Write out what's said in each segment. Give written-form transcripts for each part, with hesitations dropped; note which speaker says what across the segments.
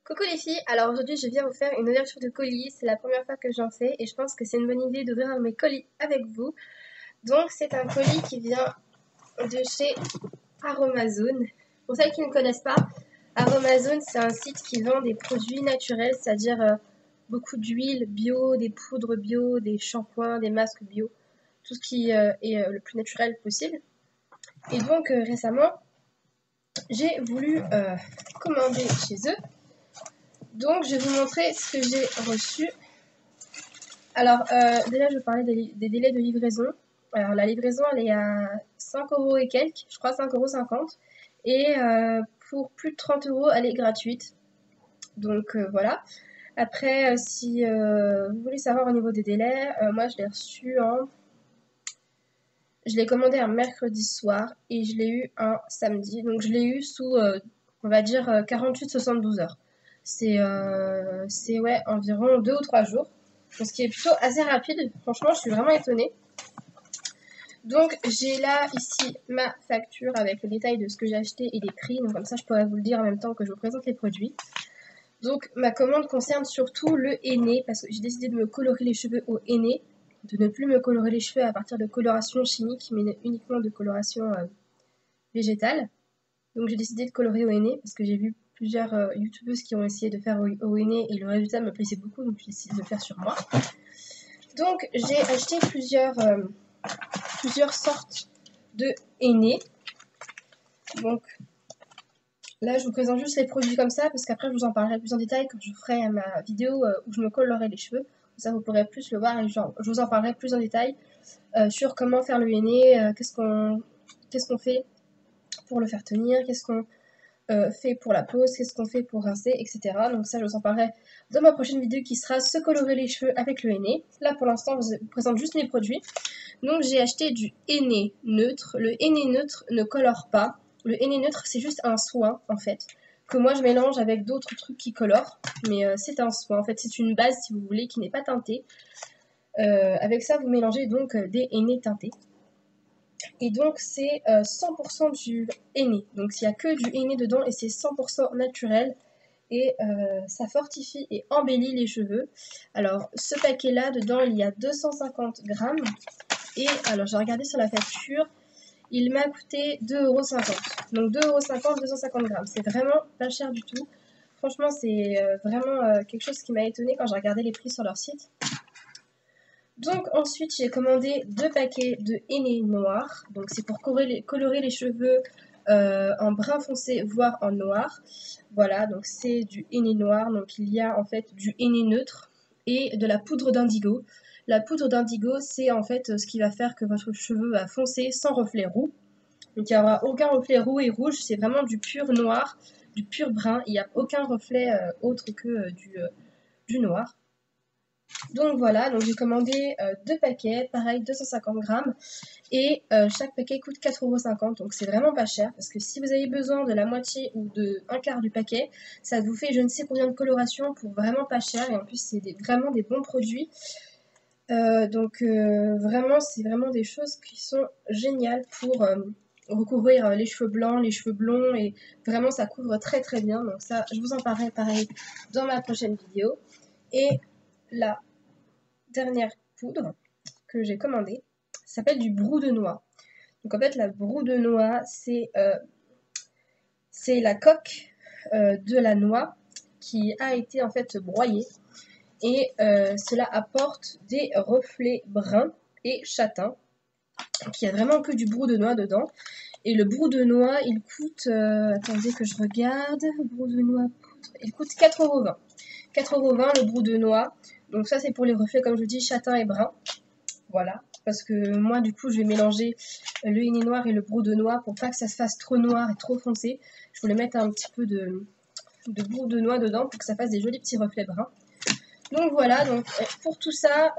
Speaker 1: Coucou les filles, alors aujourd'hui je viens vous faire une ouverture de colis, c'est la première fois que j'en fais et je pense que c'est une bonne idée d'ouvrir mes colis avec vous. Donc c'est un colis qui vient de chez Aromazone. Pour celles qui ne connaissent pas, Aromazone c'est un site qui vend des produits naturels, c'est-à-dire beaucoup d'huile bio, des poudres bio, des shampoings, des masques bio, tout ce qui est le plus naturel possible. Et donc récemment j'ai voulu commander chez eux. Donc, je vais vous montrer ce que j'ai reçu. Alors, déjà, je vais parler des délais de livraison. Alors, la livraison, elle est à 5 euros et quelques, je crois 5,50 €. Et pour plus de 30 euros, elle est gratuite. Donc, voilà. Après, si vous voulez savoir au niveau des délais, moi, je l'ai reçu Je l'ai commandé un mercredi soir et je l'ai eu un samedi. Donc, je l'ai eu sous, on va dire, 48-72 heures. C'est ouais, environ 2 ou 3 jours. Ce qui est plutôt assez rapide. Franchement, je suis vraiment étonnée. Donc, j'ai là, ici, ma facture avec le détail de ce que j'ai acheté et les prix. Donc, comme ça, je pourrais vous le dire en même temps que je vous présente les produits. Donc, ma commande concerne surtout le henné parce que j'ai décidé de me colorer les cheveux au henné. De ne plus me colorer les cheveux à partir de coloration chimique, mais uniquement de coloration végétale. Donc, j'ai décidé de colorer au henné parce que j'ai vu plusieurs youtubeuses qui ont essayé de faire au henné et le résultat me plaisait beaucoup, donc j'ai décidé de le faire sur moi. Donc, j'ai acheté plusieurs sortes de henné. Donc, là, je vous présente juste les produits comme ça, parce qu'après, je vous en parlerai plus en détail quand je ferai ma vidéo où je me colorerai les cheveux. Comme ça, vous pourrez plus le voir et je vous en parlerai plus en détail sur comment faire le henné, qu'est-ce qu'on fait pour le faire tenir, qu'est-ce qu'on fait pour la pose, qu'est-ce qu'on fait pour rincer, etc. Donc ça, je vous en parlerai dans ma prochaine vidéo qui sera se colorer les cheveux avec le henné. Là, pour l'instant, je vous présente juste mes produits. Donc, j'ai acheté du henné neutre. Le henné neutre ne colore pas. Le henné neutre, c'est juste un soin, en fait, que moi, je mélange avec d'autres trucs qui colorent. Mais c'est un soin. En fait, c'est une base, si vous voulez, qui n'est pas teintée. Avec ça, vous mélangez donc des hennés teintés. Et donc, c'est 100% du henné. Donc, il n'y a que du henné dedans et c'est 100% naturel. Et ça fortifie et embellit les cheveux. Alors, ce paquet-là, dedans, il y a 250 grammes. Et alors, j'ai regardé sur la facture, il m'a coûté 2,50 €. Donc 2,50 €, 250 grammes. C'est vraiment pas cher du tout. Franchement, c'est vraiment quelque chose qui m'a étonnée quand j'ai regardé les prix sur leur site. Donc ensuite, j'ai commandé 2 paquets de henné noir. Donc c'est pour colorer les cheveux en brun foncé, voire en noir. Voilà, donc c'est du henné noir. Donc il y a en fait du henné neutre et de la poudre d'indigo. La poudre d'indigo, c'est en fait ce qui va faire que votre cheveu va foncer sans reflet roux. Donc il n'y aura aucun reflet roux et rouge, c'est vraiment du pur noir, du pur brun. Il n'y a aucun reflet autre que du noir. Donc voilà, donc j'ai commandé 2 paquets, pareil 250 grammes. Et chaque paquet coûte 4,50 €. Donc c'est vraiment pas cher. Parce que si vous avez besoin de la moitié ou de un quart du paquet, ça vous fait je ne sais combien de colorations pour vraiment pas cher. Et en plus, c'est vraiment des bons produits. Vraiment, c'est vraiment des choses qui sont géniales pour recouvrir les cheveux blancs, les cheveux blonds, et vraiment ça couvre très très bien. Donc ça, je vous en parlerai pareil dans ma prochaine vidéo. Et la dernière poudre que j'ai commandée s'appelle du brou de noix. Donc en fait, la brou de noix, c'est la coque de la noix qui a été en fait broyée. Et cela apporte des reflets bruns et châtains. Donc il n'y a vraiment que du brou de noix dedans. Et le brou de noix, il coûte, attendez que je regarde, brou de noix poudre, il coûte 4,20 €. 4,20 € le brou de noix. Donc ça, c'est pour les reflets, comme je dis, châtain et brun. Voilà, parce que moi, du coup, je vais mélanger le henné noir et le brou de noix pour pas que ça se fasse trop noir et trop foncé. Je voulais mettre un petit peu de brou de noix dedans pour que ça fasse des jolis petits reflets bruns. Donc voilà, donc pour tout ça,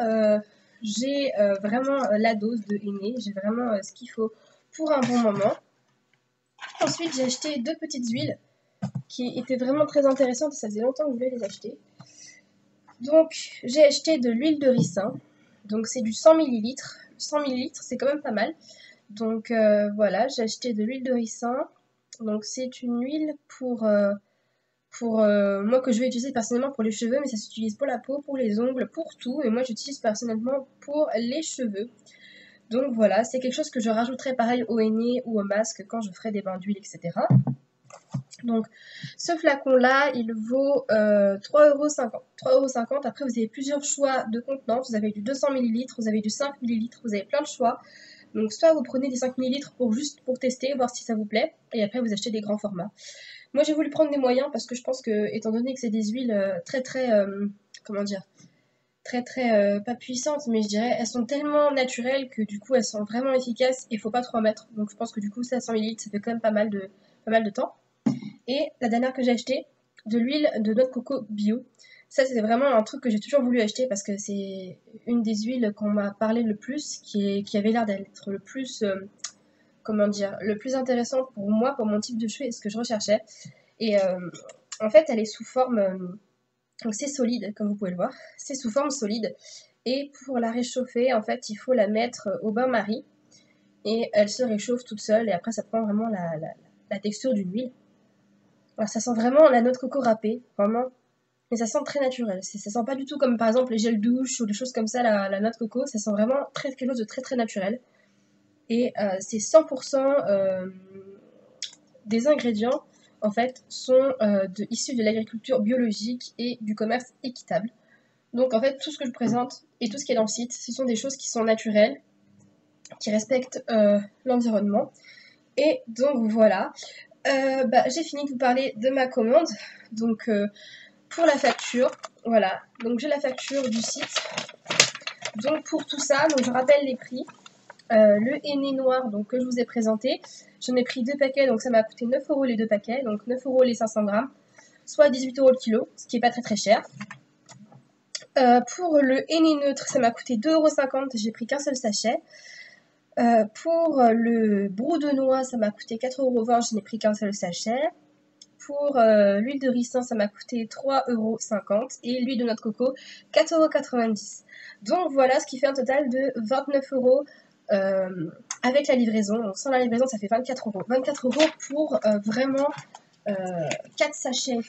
Speaker 1: j'ai vraiment la dose de henné, j'ai vraiment ce qu'il faut pour un bon moment. Ensuite, j'ai acheté 2 petites huiles qui étaient vraiment très intéressantes et ça faisait longtemps que je voulais les acheter. Donc, j'ai acheté de l'huile de ricin, donc c'est du 100 ml. 100 ml, c'est quand même pas mal. Donc voilà, j'ai acheté de l'huile de ricin. Donc c'est une huile pour pour moi que je vais utiliser personnellement pour les cheveux, mais ça s'utilise pour la peau, pour les ongles, pour tout, et moi j'utilise personnellement pour les cheveux. Donc voilà, c'est quelque chose que je rajouterai pareil au henné ou au masque quand je ferai des bains d'huile, etc. Donc ce flacon là il vaut 3,50 €. Après vous avez plusieurs choix de contenants, vous avez du 200 ml, vous avez du 5 ml, vous avez plein de choix. Donc soit vous prenez des 5 ml juste pour tester, voir si ça vous plaît, et après vous achetez des grands formats. Moi j'ai voulu prendre des moyens parce que je pense que, étant donné que c'est des huiles très comment dire, très pas puissantes, mais je dirais elles sont tellement naturelles que du coup elles sont vraiment efficaces et il faut pas trop en mettre. Donc je pense que du coup 500 ml ça fait quand même pas mal de temps. Et la dernière que j'ai acheté, de l'huile de noix de coco bio. Ça, c'est vraiment un truc que j'ai toujours voulu acheter parce que c'est une des huiles qu'on m'a parlé le plus, qui avait l'air d'être le plus, comment dire, le plus intéressant pour moi, pour mon type de cheveux et ce que je recherchais. Et en fait, elle est sous forme, donc c'est solide, comme vous pouvez le voir, c'est sous forme solide. Et pour la réchauffer, en fait, il faut la mettre au bain-marie et elle se réchauffe toute seule et après, ça prend vraiment la texture d'une huile. Alors, ça sent vraiment la noix de coco râpée, vraiment. Mais ça sent très naturel. Ça sent pas du tout comme par exemple les gels douche ou des choses comme ça, la noix de coco. Ça sent vraiment quelque chose de très naturel. Et c'est 100% des ingrédients en fait sont issus de l'agriculture biologique et du commerce équitable. Donc en fait tout ce que je présente et tout ce qui est dans le site, ce sont des choses qui sont naturelles, qui respectent l'environnement. Et donc voilà. J'ai fini de vous parler de ma commande. Donc pour la facture, voilà, donc j'ai la facture du site. Donc pour tout ça, donc je rappelle les prix. Le henné noir donc, que je vous ai présenté, j'en ai pris 2 paquets, donc ça m'a coûté 9 € les 2 paquets, donc 9 € les 500 grammes, soit 18 € le kilo, ce qui est pas très cher. Pour le henné neutre, ça m'a coûté 2,50 €, j'ai pris qu'un seul sachet. Pour le brou de noix, ça m'a coûté 4,20 €, je n'ai pris qu'un seul sachet. Pour l'huile de ricin, ça m'a coûté 3,50 € et l'huile de noix de coco, 4,90 €. Donc voilà, ce qui fait un total de 29 € avec la livraison. Donc sans la livraison, ça fait 24 €. 24 € pour vraiment 4 sachets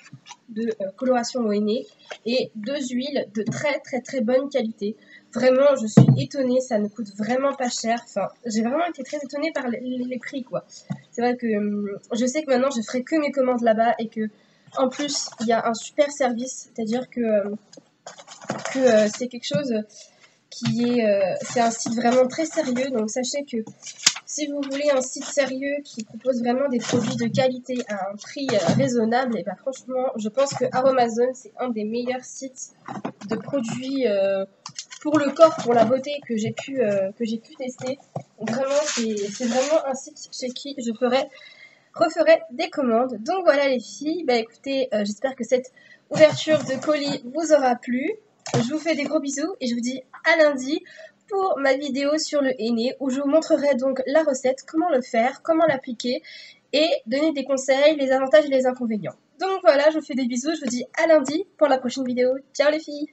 Speaker 1: de coloration au henné et 2 huiles de très bonne qualité. Vraiment, je suis étonnée, ça ne coûte vraiment pas cher. Enfin, j'ai vraiment été très étonnée par les prix, quoi. C'est vrai que je sais que maintenant, je ferai que mes commandes là-bas et que, en plus, il y a un super service. C'est-à-dire que c'est quelque chose c'est un site vraiment très sérieux. Donc, sachez que si vous voulez un site sérieux qui propose vraiment des produits de qualité à un prix raisonnable, et franchement, je pense que Aromazone, c'est un des meilleurs sites de produits pour le corps, pour la beauté que j'ai pu tester. Donc vraiment, c'est vraiment un site chez qui je referai des commandes. Donc voilà les filles, écoutez, j'espère que cette ouverture de colis vous aura plu. Je vous fais des gros bisous et je vous dis à lundi pour ma vidéo sur le henné où je vous montrerai donc la recette, comment le faire, comment l'appliquer et donner des conseils, les avantages et les inconvénients. Donc voilà, je vous fais des bisous, je vous dis à lundi pour la prochaine vidéo. Ciao les filles!